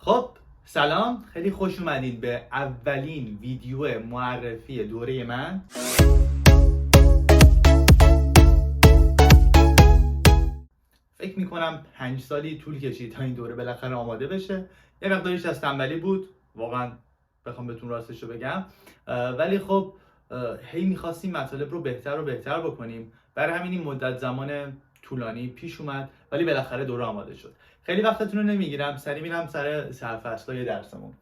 خب سلام، خیلی خوش اومدین به اولین ویدیو معرفی دوره من. فکر میکنم 5 سالی طول کشید تا این دوره بالاخره آماده بشه. یه مقداریش از تنبلی بود واقعا، بخوام بهتون راستش رو بگم، ولی خب هی میخواستیم مطالب رو بهتر و بهتر بکنیم. برای همین این مدت زمان طولانی پیش اومد، ولی بالاخره دوره آماده شد. خیلی وقتتون رو نمیگیرم، سریع میرم سر سرفصل‌های درسمون.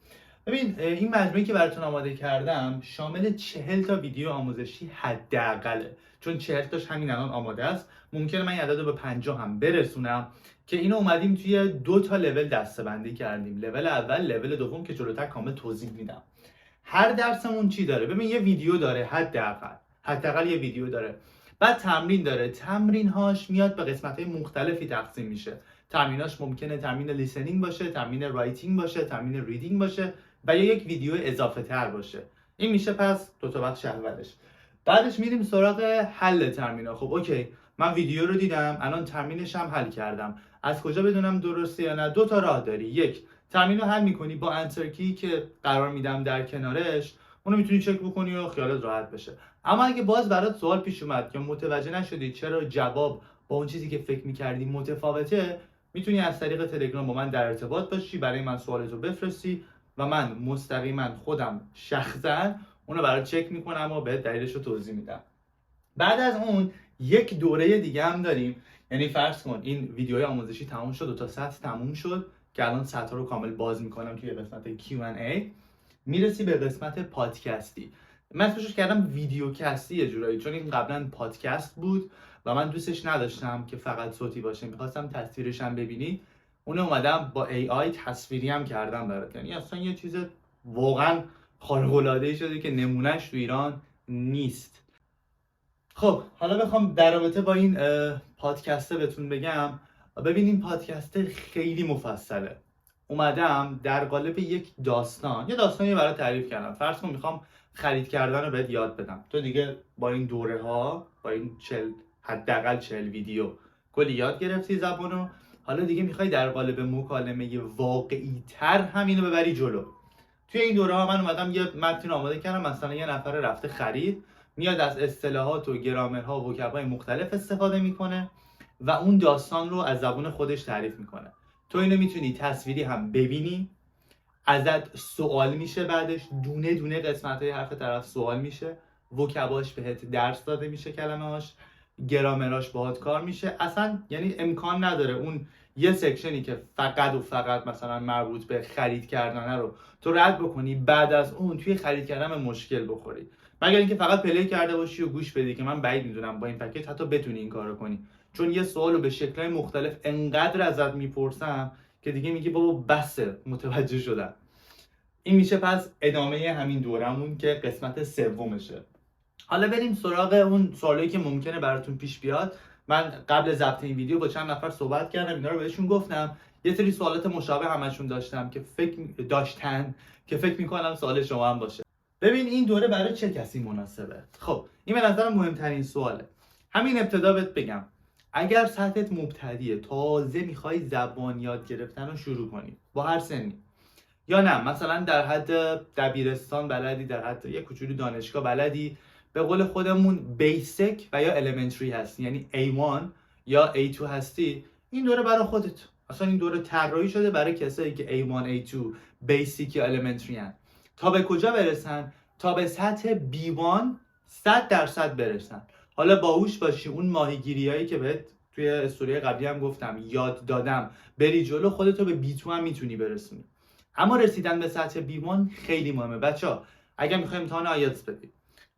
ببین، این مجموعی که براتون آماده کردم شامل 40 تا ویدیو آموزشی حداقله، چون 40 تاش همین الان آماده است. ممکنه من این عدد رو به 50 هم برسونم که اینو اومدیم توی 2 تا لول دسته‌بندی کردیم. لول اول، لول دوم که جلوتر کامل توضیح میدم. هر درسمون چی داره؟ ببین، یه ویدیو داره، حداقل یه ویدیو داره. بعد تمرین داره، تمرین‌هاش میاد به قسمت‌های مختلفی تقسیم میشه. تمریناش ممکنه تمرین لیسنینگ باشه، تمرین رایتینگ باشه، تمرین ریدینگ باشه و یا یک ویدیو اضافه تر باشه. این میشه پس 2 تا بخش اولش. بعدش میریم سراغ حل تمرینا. خب اوکی، من ویدیو رو دیدم، الان تمرینش هم حل کردم. از کجا بدونم درسته یا نه؟ 2 تا راه داری. یک، تمرین رو حل میکنی با انسر کی که قرار میدم در کنارش، اونو میتونی چک بکنی و خیالت راحت بشه. اما اگه باز برات سوال پیش اومد یا متوجه نشدی چرا جواب با اون چیزی که فکر میکردی متفاوته، میتونی از طریق تلگرام با من در ارتباط باشی، برای من سوالتو بفرستی و من مستقیما خودم شخصا اونو برات چک میکنم و به دلیلش رو توضیح میدم. بعد از اون یک دوره دیگه هم داریم. یعنی فرض کن این ویدیوهای آموزشی تموم شد، 2 تا سطح تموم شد که الان سطح رو کامل باز میکنم توی قسمت Q&A. میرسی به قسمت پادکستی. من اسمش کردم ویدیو کستی یه جورایی، چون این قبلا پادکست بود و من دوستش نداشتم که فقط صوتی باشه، میخواستم تصویرش هم ببینی. اونو اومدم با AI تصویری هم کردم برات. یعنی اصلا یه چیز واقعا خارق العاده شده که نمونهش تو ایران نیست. خب حالا بخوام در رابطه با این پادکسته بهتون بگم، ببین این پادکسته خیلی مفصله. اومدم در قالب یک داستانی برای تعریف کردم. فرض کن میخوام خرید کردن رو بهت یاد بدم. تو دیگه با این دوره ها، با این حداقل 40 ویدیو کلی یاد گرفتی زبانو. حالا دیگه میخوای در قالب مکالمه واقعی تر همینو ببری جلو. توی این دوره ها من اومدم یه متن آماده کردم. مثلا یه نفر رفته خرید، میاد از اصطلاحات و گرامرها و وکب‌های مختلف استفاده میکنه و اون داستان رو از زبان خودش تعریف میکنه. تو اینو میتونی تصویری هم ببینی، ازت سوال میشه، بعدش دونه دونه قسمت‌های حرف طرف سوال میشه، وکباش بهت درس داده میشه، کلمه‌هاش، گرامراش باهات کار میشه. اصلا یعنی امکان نداره اون یه سکشنی که فقط مثلا مربوط به خرید کردن رو تو رد بکنی، بعد از اون توی خرید کردن مشکل بخوری، مگر اینکه فقط پلی کرده باشی و گوش بدی، که من بعید میدونم با این پکیج حتی بتونی این کارو کنی، چون یه سوالو به شکل‌های مختلف انقدر ازت میپرسم که دیگه میگی بابا بسه، متوجه شدم. این میشه پس ادامه همین دورمون که قسمت سومشه. حالا بریم سراغ اون سوالایی که ممکنه براتون پیش بیاد. من قبل ضبط این ویدیو با چند نفر صحبت کردم، اینا رو بهشون گفتم. یه سری سوالات مشابه همشون داشتن که فکر میکنم سوال شما هم باشه. ببین این دوره برای چه کسی مناسبه؟ خب این به نظرم مهمترین سواله. همین ابتدا بهت بگم، اگر سطحت مبتدیه، تازه میخوای زبان یاد گرفتن رو شروع کنی با هر سنی، یا نه مثلا در حد دبیرستان بلدی، در حد یک کوچولو دانشگاه بلدی، به قول خودمون بیسیک و یا الیمنتری هستی، یعنی A1 یا A2 هستی، این دوره برای خودت. اصلا این دوره طراحی شده برای کسایی که A1 A2 بیسیک یا الیمنتری هستن. تا به کجا برسن؟ تا به سطح B1 100% برسن. حالا باهوش باشی، اون ماهیگیریایی که بهت توی استوری قبلی هم گفتم یاد دادم، بری جلو، خودتو به B2 هم میتونی برسونی. اما رسیدن به سطح B1 خیلی مهمه. بچه‌ها اگر میخوای امتحان آیلتس بدی،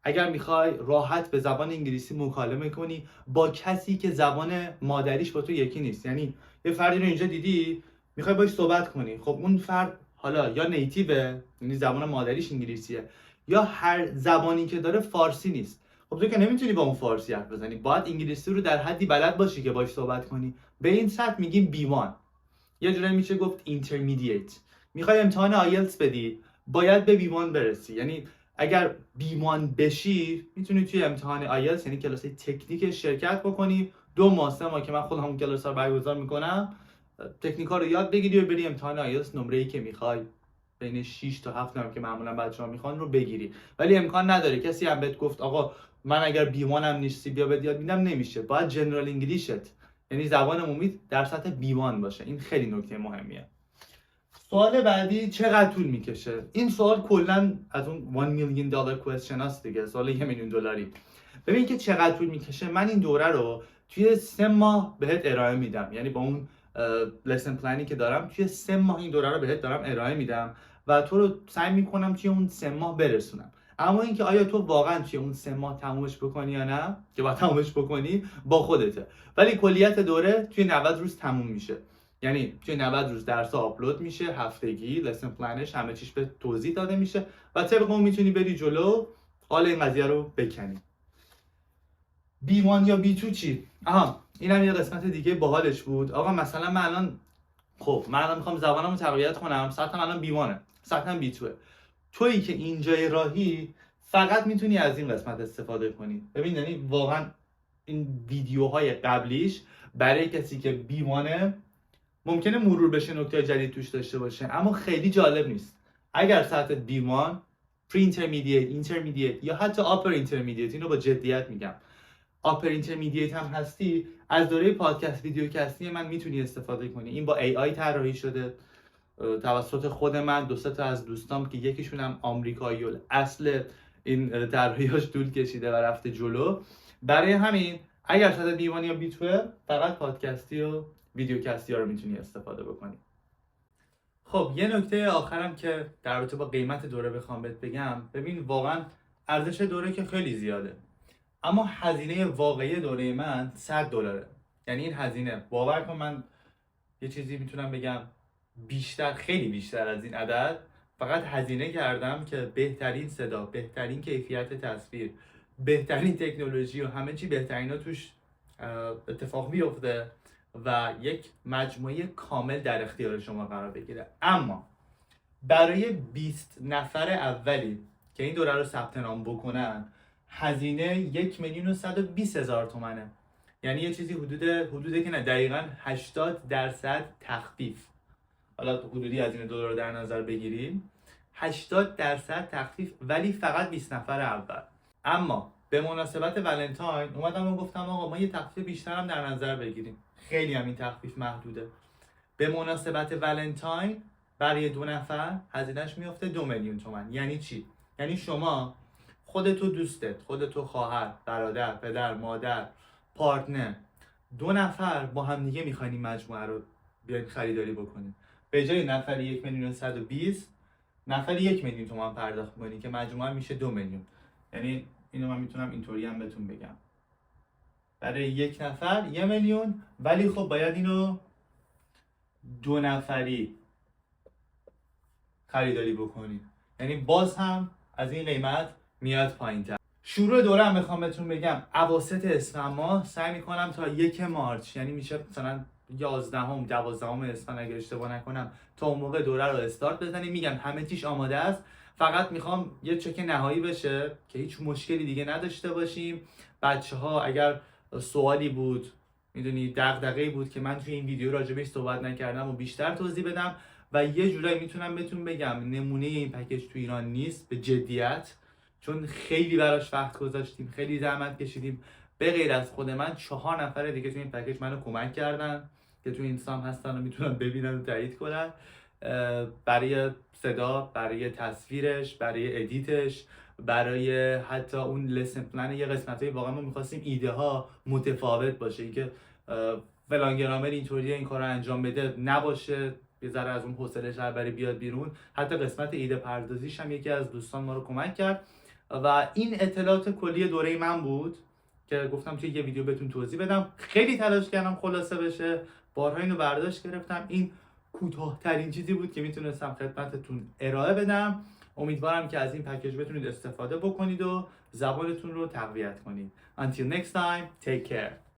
اگر میخوای راحت به زبان انگلیسی مکالمه کنی با کسی که زبان مادریش با تو یکی نیست، یعنی یه فردی رو اینجا دیدی میخوای باهاش صحبت کنی، خب اون فرد حالا یا نیتیوه، یعنی زبان مادریش انگلیسیه، یا هر زبانی که داره فارسی نیست، خب تو که نمیتونی با اون فارسی حرف بزنی، باید انگلیسی رو در حدی بلد باشی که باهاش صحبت کنی. به این سطح میگیم B1. یه جوری میشه گفت اینترمدییت. میخوای امتحان آیلتس بدی، باید به B1 برسی. یعنی اگر B1 بشی میتونی توی امتحان آیلتس، یعنی کلاس تکنیک، شرکت بکنی. 2 ماه 3 ماه که من خودم اون کلاس رو برگزار میکنم، تکنیکا رو یاد بگیری و بری امتحان آیلتس نمره‌ای که میخوای بین 6 تا 7 نمره که معمولا بچه‌ها میخوان رو بگیری. ولی امکان نداره کسی هم بهت گفت آقا من اگر B1 هم نیستی بیا بهت یاد میدم، نمیشه. باید جنرال انگلیشت، یعنی زبان عمومی در سطح B1 باشه. این خیلی نکته مهمیه. سوال بعدی چقدر طول میکشه؟ این سوال کلا از اون $1 میلیون کوئسچن هست دیگه، سوال $1 میلیون. ببین که چقدر طول میکشه. من این دوره رو توی 3 ماه بهت ارائه میدم، یعنی با اون لسن پلنی که دارم توی 3 ماه این دوره رو بهت دارم ارائه میدم و تو رو سعی میکنم توی اون 3 ماه برسونم. اما اینکه آیا تو واقعا توی اون 3 ماه تمومش بکنی یا نه، که باید تمومش بکنی، با خودته. ولی کلیت دوره توی 90 روز تموم میشه. یعنی توی 90 روز درس آپلود میشه، هفتگی لسن پلنش همه چیش به توضیح داده میشه و طبق اون میتونی بری جلو حال این قضیه رو بکنی. B1 یا B2 چی؟ اینم یه قسمت دیگه باحالش بود. آقا مثلا من الان میخوام زبانمو تقویت کنم، سطحم الان B1، سطحم B2. تویی که اینجای راهی فقط میتونی از این قسمت استفاده کنی. ببین یعنی واقعا این ویدیوهای قبلیش برای کسی که B1 ممکنه مرور بشه، نکته جدید توش داشته باشه، اما خیلی جالب نیست. اگر سطح B1 پری اینترمدییت، اینترمدییت یا حتی آپر اینترمدییت، اینو با جدیت میگم، آپر اینترمدییت هم هستی، از دوره پادکست ویدیوکستی من میتونی استفاده کنی. این با AI طراحی شده توسط خود من، 2 تا از دوستام که یکیشون هم آمریکایی اصل این طراحیاش طول کشیده و رفته جلو. برای همین اگر سطح B1 یا B2 فقط پادکستی و ویدیوکستی ها رو میتونی استفاده بکنی. خب یه نکته آخرم که در رابطه با قیمت دوره بخوام بهت بگم، ببین واقعا ارزش دوره که خیلی زیاده، اما هزینه واقعی دوره من $100. یعنی این هزینه، باور کن من یه چیزی میتونم بگم بیشتر، خیلی بیشتر از این عدد فقط هزینه کردم که بهترین صدا، بهترین کیفیت تصویر، بهترین تکنولوژی و همه چی بهترینا توش اتفاق بیفته و یک مجموعه کامل در اختیار شما قرار بگیره. اما برای 20 نفر اولی که این دوره رو ثبت نام بکنن هزینه 1,120,000 تومنه. یعنی یه چیزی حدود که نه دقیقاً 80% تخفیف. حالا حدودی هزینه دلار رو در نظر بگیریم، 80% تخفیف، ولی فقط 20 نفر اول. اما به مناسبت ولنتاین اومدم و گفتم آقا ما یه تخفیف بیشتر هم در نظر بگیریم. خیلی هم این تخفیف محدوده. به مناسبت ولنتاین برای 2 نفر هزینهش میفته 2 میلیون تومان. یعنی چی؟ یعنی شما خودت و دوستت، خودت و خواهر، برادر، پدر، مادر، پارتنر، 2 نفر با هم دیگه میخواین این مجموعه رو بیاین خریداری بکنید. به جای نفری 1,120,000 نفری 1 میلیون تومان پرداخت کنید که مجموعه میشه 2 میلیون. یعنی اینو من میتونم اینطوری هم بهتون بگم، برای 1 نفر 1 میلیون، ولی خب باید اینو 2 نفری خریداری بکنید. یعنی باز هم از این قیمت میاد پایین‌تر. شروع دوره هم بخوام بهتون بگم اواسط اسفند ماه سعی میکنم تا 1 مارچ، یعنی میشه مثلا 11 12 اسفند اگر اشتباه نکنم، تا اون موقع دوره رو استارت بزنیم. میگم همه چیش آماده است، فقط میخوام یه چک نهایی بشه که هیچ مشکلی دیگه نداشته باشیم. بچه‌ها اگر سوالی بود، میدونی دغدغه‌ای بود که من توی این ویدیو راجبش صحبت نکردم و بیشتر توضیح بدم و یه جورایی میتونم بهتون بگم نمونه این پکیج تو ایران نیست به جدیت، چون خیلی براش وقت گذاشتیم، خیلی زحمت کشیدیم. به غیر از خود من 4 نفر دیگه تو این پکیج منو کمک کردن که تو اینستام هستن و میتونن ببینن و تایید کنن، برای صدا، برای تصویرش، برای ادیتش، برای حتی اون لسن پلن. یه قسمتایی واقعا ما می‌خواستیم ایده ها متفاوت باشه، اینکه فلان گرامر اینطوریه این کارو انجام بده نباشه، یه ذره از اون حوصله شهربری بیاد بیرون. حتی قسمت ایده پردازیش هم یکی از دوستان ما رو کمک کرد و این اطلاعات کلی دوره من بود که گفتم توی یه ویدیو بهتون توضیح بدم. خیلی تلاش کردم خلاصه بشه، بارها اینو برداشت گرفتم. این کوتاه‌ترین چیزی بود که میتونستم خدمتتون ارائه بدم. امیدوارم که از این پکیج بتونید استفاده بکنید و زبانتون رو تقویت کنید. Until next time, take care.